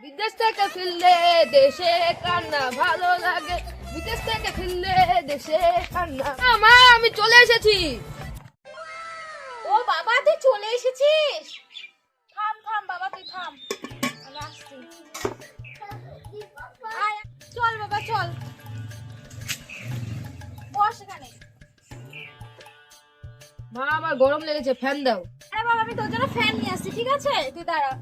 বিদেশ থেকে ফিরলে দেশে কান্না ভালো লাগে, বিদেশ থেকে ফিরলে দেশে কান্না। মা আমি চলে এসেছি। ও বাবা তুই চলে এসেছিস? থাম থাম বাবা, তুই থাম, আমি আসছি। আয়, চল বাবা চল, বস এখানে। মা আমার গরম লেগেছে, ফ্যান দাও। আরে বাবা আমি তোর জন্য ফ্যান নিয়ে আসছি, ঠিক আছে তুই দাঁড়া।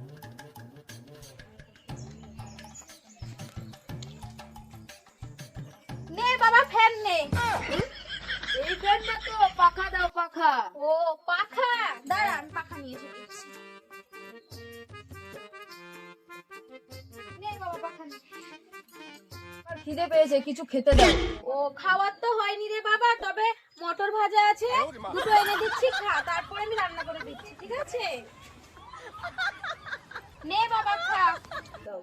নে বাবা ফ্যান নে। এই ফ্যান না তো, পাখা দাও পাখা। ও পাখা, দাঁড়া আমি পাখা নিয়ে এসে দিচ্ছি। নে বাবা পাখা নে। আমার খিদে পেয়েছে, কিছু খেতে দাও। ও খাওয়ার তো হয়নি রে বাবা, তবে মটর ভাজা আছে, দুটো এনে দিচ্ছি, খা, তারপরে আমি রান্না করে দিচ্ছি, ঠিক আছে? নে বাবা খা। দাও।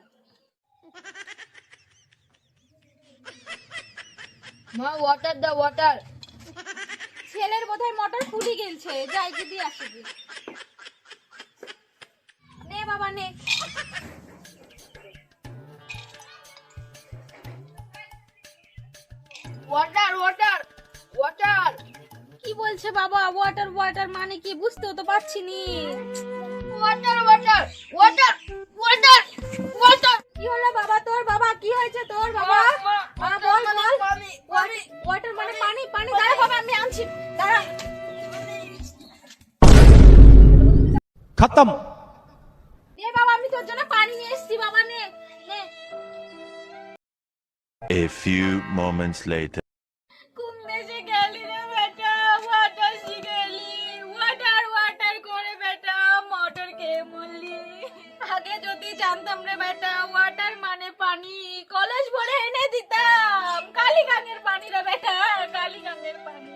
মা ওয়াটার দাও, ওয়াটার। ছেলের বোধহয় মটর ফুলি গেলছে, যাই কি দিয়ে আসি গিয়ে। নে বাবা নে। Water water water. কি বলছে বাবা? ওয়াটার ওয়াটার মানে কি বুঝতেও তো পারছি নি। Water water water water water. কি হলো বাবা তোর? বাবা কি হয়েছে তোর বাবা? বল বল। ওয়াটার মানে পানি, পানি। দাঁড়া বাবা আমি আনছি, দাঁড়া। खत्म। নে বাবা আমি তোর জন্য পানি নিয়ে এসেছি, বাবা নে নে। A few moments later. কোন দেশে গেলি রে বেটা? ওয়াটার শিখেলি, ওয়াটার ওয়াটার করে বেটা মটর খেয়ে মরলি। আগে যদি জানতাম রে বেটা ওয়াটার মানে পানি, কলস ভরে এনে দিতাম। কালীগঙ্গের পানি রে বেটা, কালীগঙ্গের পানি।